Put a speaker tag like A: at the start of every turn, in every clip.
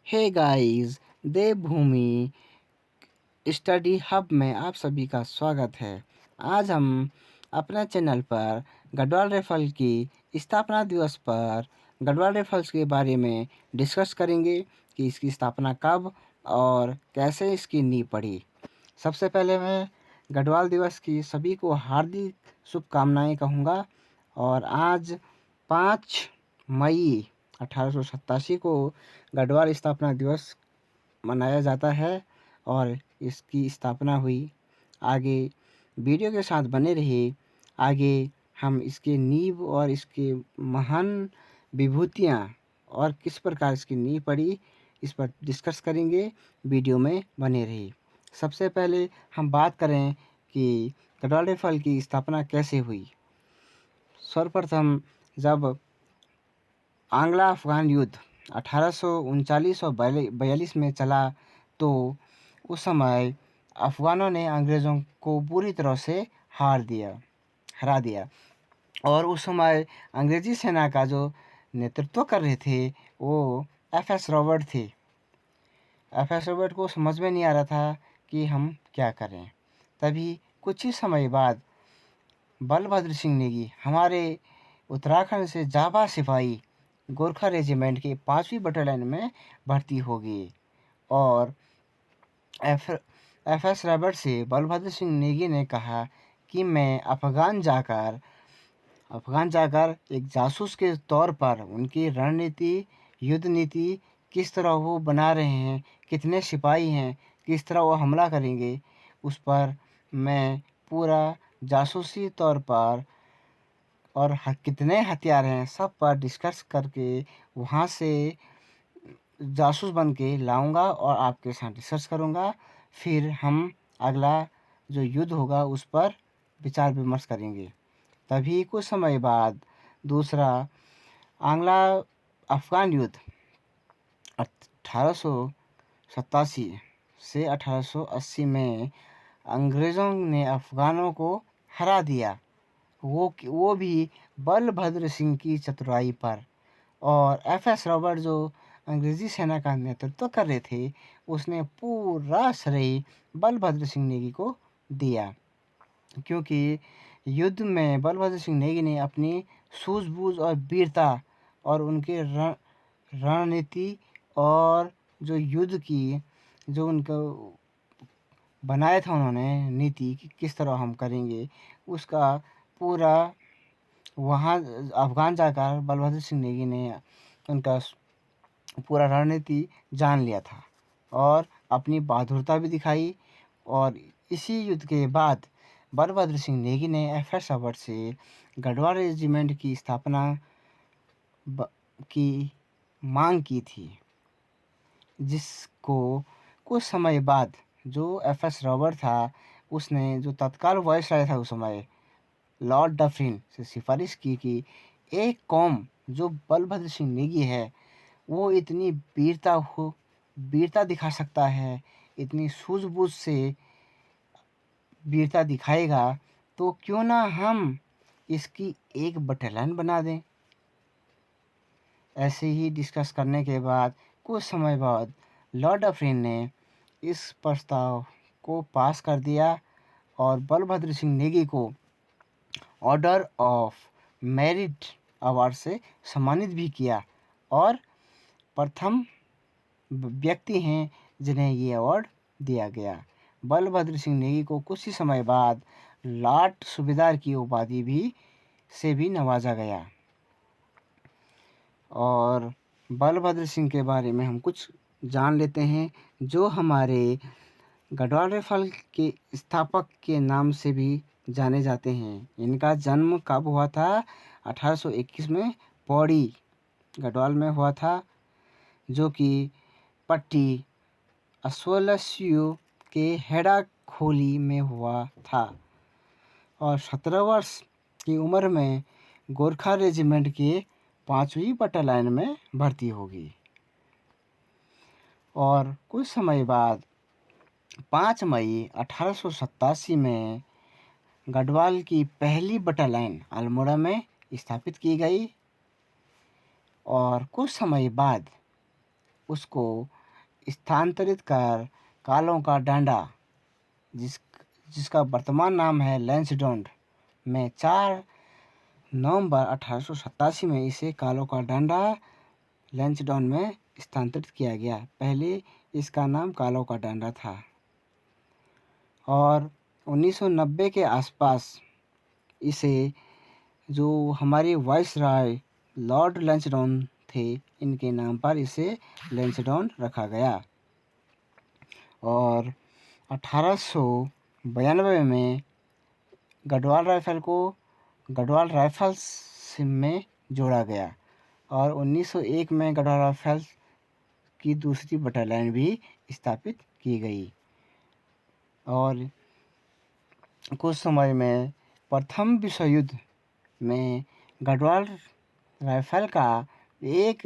A: Hey guys, देवभूमि study hub में आप सभी का स्वागत है। आज हम अपने चैनल पर गढ़वाल राइफल की स्थापना दिवस पर गढ़वाल राइफल्स के बारे में डिस्कस करेंगे कि इसकी स्थापना कब और कैसे इसकी नींव पड़ी। सबसे पहले मैं गढ़वाल दिवस की सभी को हार्दिक शुभकामनाएं कहूँगा। और आज 5 मई 1887 को गढ़वाल स्थापना दिवस मनाया जाता है और इसकी स्थापना हुई। आगे वीडियो के साथ बने रहिए। आगे हम इसके नींव और इसके महान विभूतियाँ और किस प्रकार इसकी नींव पड़ी इस पर डिस्कस करेंगे। वीडियो में बने रहिए। सबसे पहले हम बात करें कि गढ़वाल राइफल की स्थापना कैसे हुई। सर्वप्रथम जब आंग्ला अफ़गान युद्ध 1839 और 42 में चला तो उस समय अफ़गानों ने अंग्रेज़ों को बुरी तरह से हरा दिया। और उस समय अंग्रेज़ी सेना का जो नेतृत्व कर रहे थे वो एफ.एस. रॉबर्ट थे। एफ.एस. रॉबर्ट को समझ में नहीं आ रहा था कि हम क्या करें। तभी कुछ ही समय बाद बलभद्र सिंह नेगी हमारे उत्तराखंड से जाबाज सिपाही गोरखा रेजिमेंट के 5वीं बटालियन में भर्ती हो गए और एफ.एस. रॉबर्ट से बलभद्र सिंह नेगी ने कहा कि मैं अफ़गान जाकर एक जासूस के तौर पर उनकी रणनीति, युद्ध नीति किस तरह वो बना रहे हैं, कितने सिपाही हैं, किस तरह वो हमला करेंगे, उस पर मैं पूरा जासूसी तौर पर और कितने हथियार हैं सब पर डिस्कस करके वहाँ से जासूस बन के लाऊंगा और आपके साथ डिस्कस करूंगा। फिर हम अगला जो युद्ध होगा उस पर विचार विमर्श करेंगे। तभी कुछ समय बाद दूसरा आंग्ला अफ़गान युद्ध 1887 से 1880 में अंग्रेज़ों ने अफ़गानों को हरा दिया। वो भी बलभद्र सिंह की चतुराई पर। और एफ.एस. रॉबर्ट जो अंग्रेज़ी सेना का नेतृत्व कर रहे थे उसने पूरा श्रेय बलभद्र सिंह नेगी को दिया, क्योंकि युद्ध में बलभद्र सिंह नेगी ने अपनी सूझबूझ और वीरता और उनके रणनीति और जो युद्ध की जो उनका बनाया था उन्होंने नीति कि किस तरह हम करेंगे उसका पूरा वहाँ अफ़गान जाकर बलभद्र सिंह नेगी ने उनका पूरा रणनीति जान लिया था और अपनी बहादुरता भी दिखाई। और इसी युद्ध के बाद बलभद्र सिंह नेगी ने एफ.एस. रॉबर्ट से गढ़वाल रेजिमेंट की स्थापना की मांग की थी, जिसको कुछ समय बाद जो एफ.एस. रॉबर्ट था उसने जो तत्काल वायसराय था उस समय लॉर्ड डफरिन से सिफारिश की कि एक कौम जो बलभद्र सिंह नेगी है वो इतनी वीरता दिखा सकता है, इतनी सूझबूझ से वीरता दिखाएगा, तो क्यों ना हम इसकी एक बटालियन बना दें। ऐसे ही डिस्कस करने के बाद कुछ समय बाद लॉर्ड डफरिन ने इस प्रस्ताव को पास कर दिया और बलभद्र सिंह नेगी को ऑर्डर ऑफ मेरिट अवार्ड से सम्मानित भी किया और प्रथम व्यक्ति हैं जिन्हें ये अवार्ड दिया गया। बलभद्र सिंह नेगी को कुछ ही समय बाद लॉर्ड सूबेदार की उपाधि भी नवाजा गया। और बलभद्र सिंह के बारे में हम कुछ जान लेते हैं, जो हमारे गढ़वाल राइफल के स्थापक के नाम से भी जाने जाते हैं। इनका जन्म कब हुआ था? 1821 में पौड़ी गढ़वाल में हुआ था, जो कि पट्टी असोलस्यू के हेड़ा खोली में हुआ था। और 17 वर्ष की उम्र में गोरखा रेजिमेंट के 5वीं बटालियन में भर्ती होगी। और कुछ समय बाद 5 मई 1887 में गढ़वाल की पहली बटालियन अल्मोड़ा में स्थापित की गई और कुछ समय बाद उसको स्थानांतरित कर कालों का डांडा जिसका वर्तमान नाम है लैंसडौन में 4 नवंबर 1887 में इसे कालों का डांडा लैंसडौन में स्थानांतरित किया गया। पहले इसका नाम कालों का डांडा था और 1990 के आसपास इसे जो हमारे वाइसराय लॉर्ड लैंसडौन थे, इनके नाम पर इसे लैंसडौन रखा गया। और 1892 में गढ़वाल राइफल को गढ़वाल राइफल्स में जोड़ा गया और 1901 में गढ़वाल राइफल्स की दूसरी बटालियन भी स्थापित की गई। और कुछ समय में प्रथम विश्व युद्ध में गढ़वाल राइफल का एक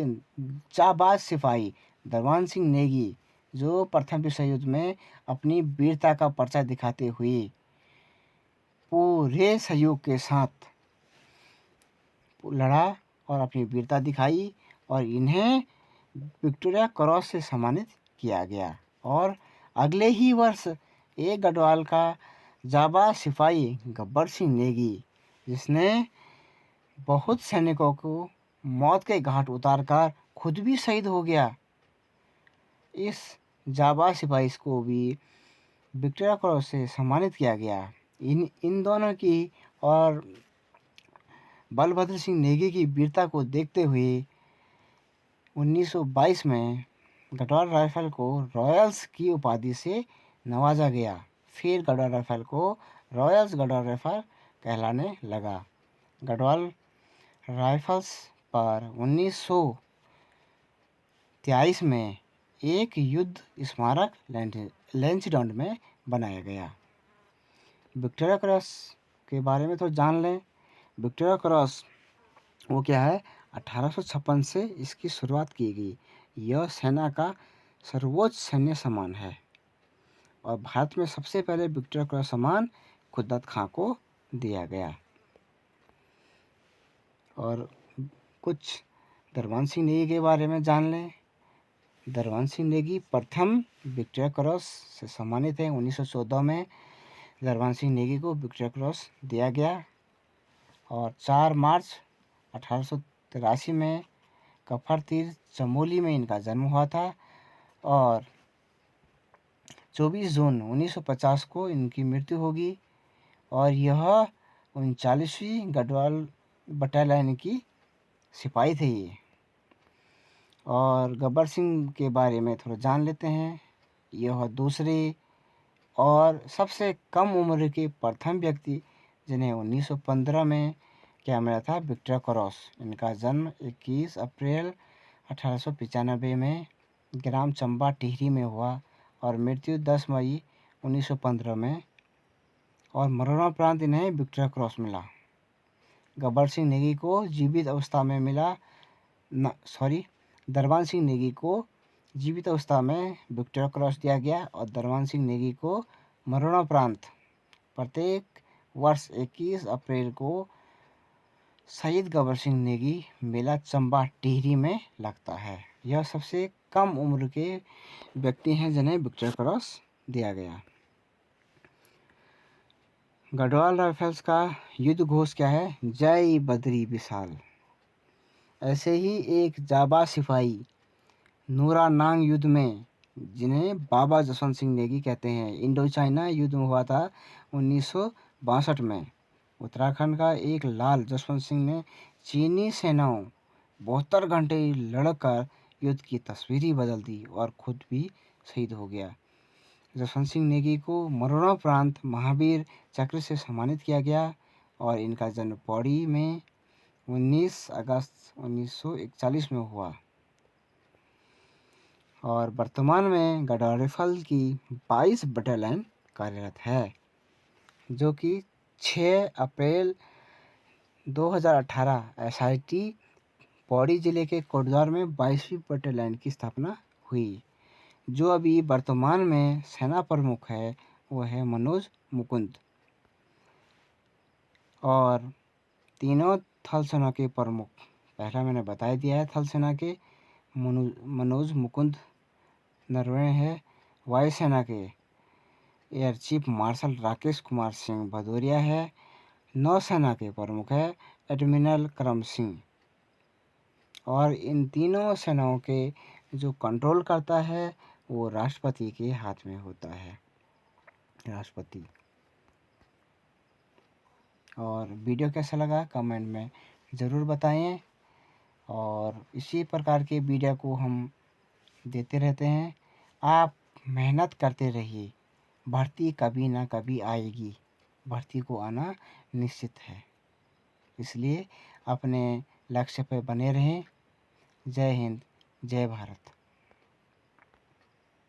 A: जाबाज सिपाही दरबान सिंह नेगी, जो प्रथम विश्व युद्ध में अपनी वीरता का पर्चा दिखाते हुए पूरे सहयोग के साथ लड़ा और अपनी वीरता दिखाई और इन्हें विक्टोरिया क्रॉस से सम्मानित किया गया। और अगले ही वर्ष एक गढ़वाल का जाबाज सिपाही गब्बर सिंह नेगी, जिसने बहुत सैनिकों को मौत के घाट उतारकर खुद भी शहीद हो गया, इस जाबाज सिपाही को भी विक्टोरिया क्रॉस से सम्मानित किया गया। इन दोनों की और बलभद्र सिंह नेगी की वीरता को देखते हुए 1922 में गढ़वाल राइफल को रॉयल्स की उपाधि से नवाजा गया। फिर गढ़वाल राइफल को रॉयल्स गढ़वाल राइफल कहलाने लगा। गढ़वाल राइफल्स पर 1943 में एक युद्ध स्मारक लैंसडौन में बनाया गया। विक्टोरिया क्रॉस के बारे में तो जान लें। विक्टोरिया क्रॉस वो क्या है, 1856 से इसकी शुरुआत की गई। यह सेना का सर्वोच्च सैन्य सम्मान है और भारत में सबसे पहले विक्टोरिया क्रॉस सम्मान खुद्दत खां को दिया गया। और कुछ दरबान सिंह नेगी के बारे में जान लें। दरबान सिंह नेगी प्रथम विक्टोरिया क्रॉस से सम्मानित है। 1914 में दरबान सिंह नेगी को विक्टोरिया क्रॉस दिया गया और 4 मार्च 1883 में कफर तीर चमोली में इनका जन्म हुआ था और 24 जून 1950 को इनकी मृत्यु होगी। और यह 39वीं गढ़वाल बटालियन की सिपाही थे ये। और गब्बर सिंह के बारे में थोड़ा जान लेते हैं। यह दूसरे और सबसे कम उम्र के प्रथम व्यक्ति जिन्हें 1915 में क्या मिला था, विक्टोरिया क्रॉस। इनका जन्म 21 अप्रैल 1895 में ग्राम चंबा टिहरी में हुआ और मृत्यु 10 मई 1915 में। और मरणोपरांत इन्हें विक्टोरिया क्रॉस मिला। गब्बर सिंह नेगी को जीवित अवस्था में मिला दरबान सिंह नेगी को जीवित अवस्था में विक्टोरिया क्रॉस दिया गया और दरबान सिंह नेगी को मरणोपरांत प्रत्येक वर्ष 21 अप्रैल को शहीद गब्बर सिंह नेगी मेला चंबा टिहरी में लगता है। यह सबसे कम उम्र के व्यक्ति हैं जिन्हें विक्टोरिया क्रॉस दिया गया। गढ़वाल राइफल्स का युद्ध घोष क्या है, जय बद्री विशाल। ऐसे ही एक जाबाज सिपाही नूरानांग युद्ध में, जिन्हें बाबा जसवंत सिंह नेगी कहते हैं, इंडो चाइना युद्ध में हुआ था 1962 में। उत्तराखंड का एक लाल जसवंत सिंह ने चीनी सेनाओं 72 घंटे लड़कर युद्ध की तस्वीर ही बदल दी और खुद भी शहीद हो गया। जसवंत सिंह नेगी को मरणोपरांत महावीर चक्र से सम्मानित किया गया और इनका जन्म पौड़ी में 19 अगस्त 1941 में हुआ। और वर्तमान में गढ़वाल राइफल की 22 बटालियन कार्यरत है, जो कि 6 अप्रैल 2018 SIT पौड़ी जिले के कोटद्वार में 22वीं बटालियन की स्थापना हुई। जो अभी वर्तमान में सेना प्रमुख है वो है मनोज मुकुंद। और तीनों थल सेना के प्रमुख पहला मैंने बता दिया है, थल सेना के मनोज मुकुंद नरवणे हैं वायुसेना के air chief marshal Rakesh Kumar Singh Bhadauria है। नौसेना के प्रमुख है एडमिरल करम सिंह। और इन तीनों सेनाओं के जो कंट्रोल करता है वो राष्ट्रपति के हाथ में होता है, राष्ट्रपति। और वीडियो कैसा लगा कमेंट में ज़रूर बताएं। और इसी प्रकार के वीडियो को हम देते रहते हैं। आप मेहनत करते रहिए, भर्ती कभी ना कभी आएगी, भर्ती को आना निश्चित है। इसलिए अपने लक्ष्य पर बने रहें। जय हिंद, जय भारत।